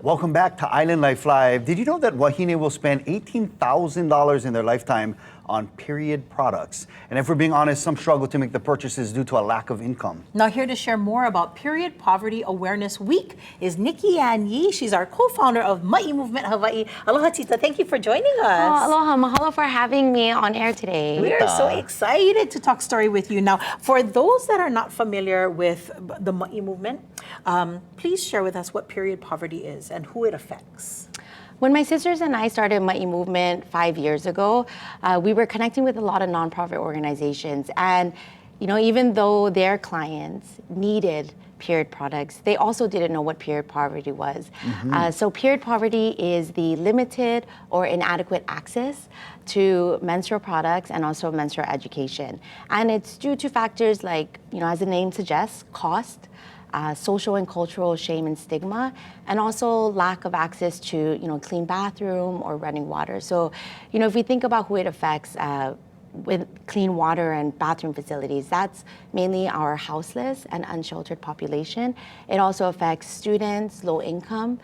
Welcome back to Island Life Live. Did you know that Wahine will spend $18,000 in their lifetime on period products? And if we're being honest, some struggle to make the purchases due to a lack of income. Now here to share more about Period Poverty Awareness Week is Nikki-Ann Yee. She's our co-founder of Maʻi Movement Hawaii. Aloha, Tita. Thank you for joining us. Oh, aloha. Mahalo for having me on air today. We are so excited to talk story with you. Now, for those that are not familiar with the Maʻi Movement, please share with us what period poverty is and who it affects. When my sisters and I started Maʻi Movement 5 years ago, we were connecting with a lot of nonprofit organizations. And, you know, even though their clients needed period products, they also didn't know what period poverty was. So period poverty is the limited or inadequate access to menstrual products and also menstrual education. And it's due to factors like, you know, as the name suggests, cost, social and cultural shame and stigma, and also lack of access to, you know, clean bathroom or running water. So, you know, if we think about who it affects with clean water and bathroom facilities, that's mainly our houseless and unsheltered population. It also affects students, low income,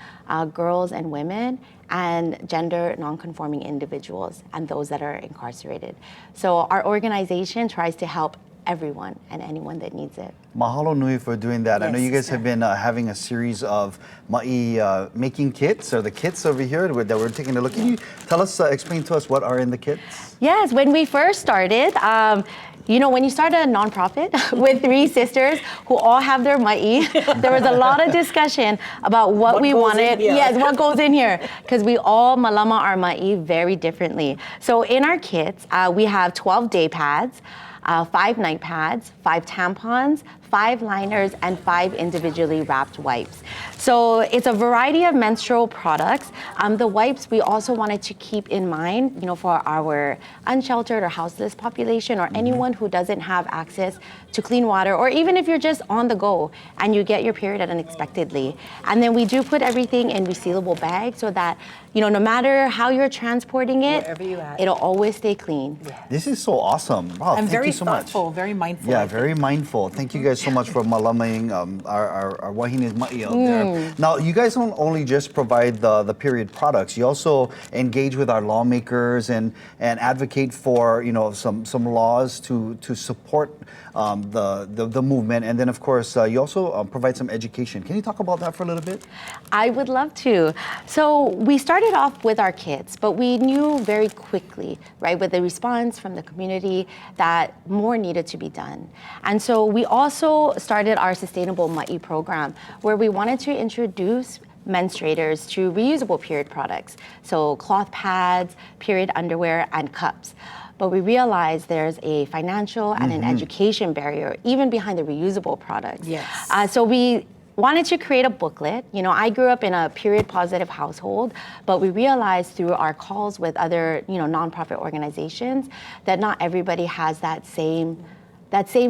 girls and women, and gender non-conforming individuals, and those that are incarcerated. So our organization tries to help everyone and anyone that needs it. Mahalo nui for doing that. Yes, I know you guys have been having a series of Maʻi making kits, or the kits over here that we're taking a look. Can you tell us, explain to us what are in the kits? Yes, when we first started, you know, when you start a nonprofit with 3 sisters who all have their maʻi, there was a lot of discussion about what we wanted. Yes, what goes in here, because we all malama our maʻi very differently. So in our kits, we have 12 day pads, 5 night pads, 5 tampons, 5 liners, and 5 individually wrapped wipes. So it's a variety of menstrual products. The wipes we also wanted to keep in mind, you know, for our unsheltered or houseless population, or anyone who doesn't have access to clean water, or even if you're just on the go and you get your period unexpectedly. And then we do put everything in resealable bags so that, you know, no matter how you're transporting it, it'll always stay clean. This is so awesome. Wow, I'm thank you so much. thoughtful, very mindful. Yeah, very mindful. Thank you guys so much for malamaing our Wahine's maʻi out there. Now, you guys don't only just provide the period products, you also engage with our lawmakers and advocate for, you know, some laws to support the movement. And then, of course, you also provide some education. Can you talk about that for a little bit? I would love to. So we started off with our kits, but we knew very quickly, right, with the response from the community that more needed to be done. And so we also started our Sustainable Maʻi program, where we wanted to introduce menstruators to reusable period products. So cloth pads, period underwear, and cups. But we realized there's a financial and an education barrier, even behind the reusable products. Yes. So we wanted to create a booklet. You know, I grew up in a period positive household, but we realized through our calls with other, you know, nonprofit organizations that not everybody has that same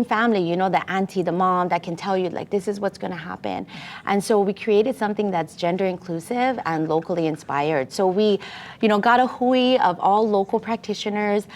family, you know, the auntie, the mom that can tell you, like, this is what's going to happen. And so we created something that's gender inclusive and locally inspired. So we, you know, got a hui of all local practitioners,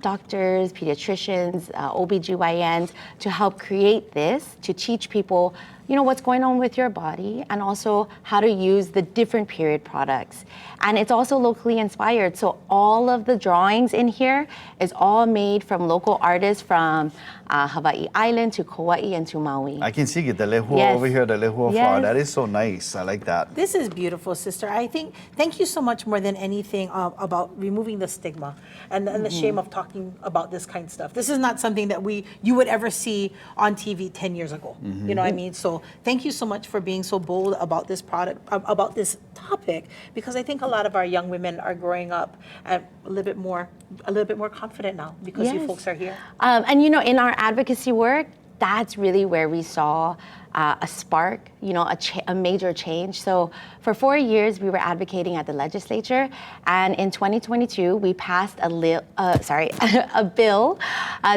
doctors, pediatricians, OBGYNs to help create this, to teach people, you know, what's going on with your body, and also how to use the different period products. And it's also locally inspired. So all of the drawings in here is all made from local artists from Hawaii Island to Kauai and to Maui. I can see it, the lehua over here, the lehua flower. That is so nice. I like that. This is beautiful, sister. I think, thank you so much more than anything about removing the stigma and the shame of talking about this kind of stuff. This is not something that you would ever see on TV 10 years ago. You know what I mean? So thank you so much for being so bold about this product, about this topic, because I think a lot of our young women are growing up a little bit more confident now because you folks are here. And you know, in our advocacy work, that's really where we saw a spark, you know, a major change. So for 4 years, we were advocating at the legislature, and in 2022, we passed a bill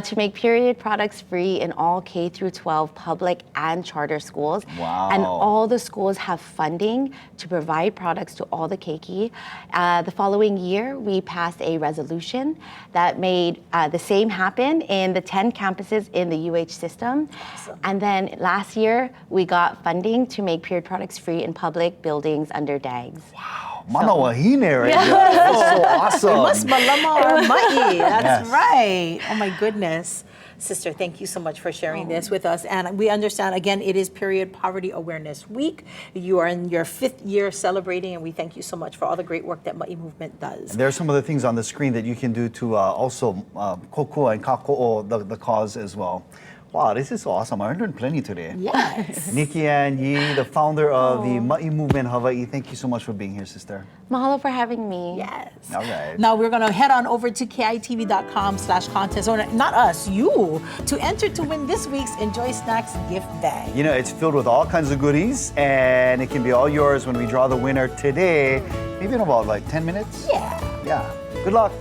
to make period products free in all K through 12 public and charter schools. Wow. And all the schools have funding to provide products to all the keiki. The following year, we passed a resolution that made the same happen in the 10 campuses in the UH system. Awesome. And then last year, we got funding working to make period products free in public buildings under DAGs. Mana wahine right there. That's so awesome. Must Malama Your Maʻi. That's Yes. right. Oh my goodness. Sister, thank you so much for sharing this with us. And we understand, again, it is Period Poverty Awareness Week. You are in your 5th year celebrating, and we thank you so much for all the great work that Maʻi Movement does. And there are some other things on the screen that you can do to also kokua and kako'o the cause as well. Wow, this is awesome. I learned plenty today. Yes. Nikki-Ann Yee, the founder of the Maʻi Movement Hawaii. Thank you so much for being here, sister. Mahalo for having me. Yes. All right. Now we're going to head on over to kitv.com/contest, or not us, you, to enter to win this week's Enjoy Snacks gift bag. You know, it's filled with all kinds of goodies, and it can be all yours when we draw the winner today. Maybe in about like 10 minutes? Yeah. Yeah. Good luck.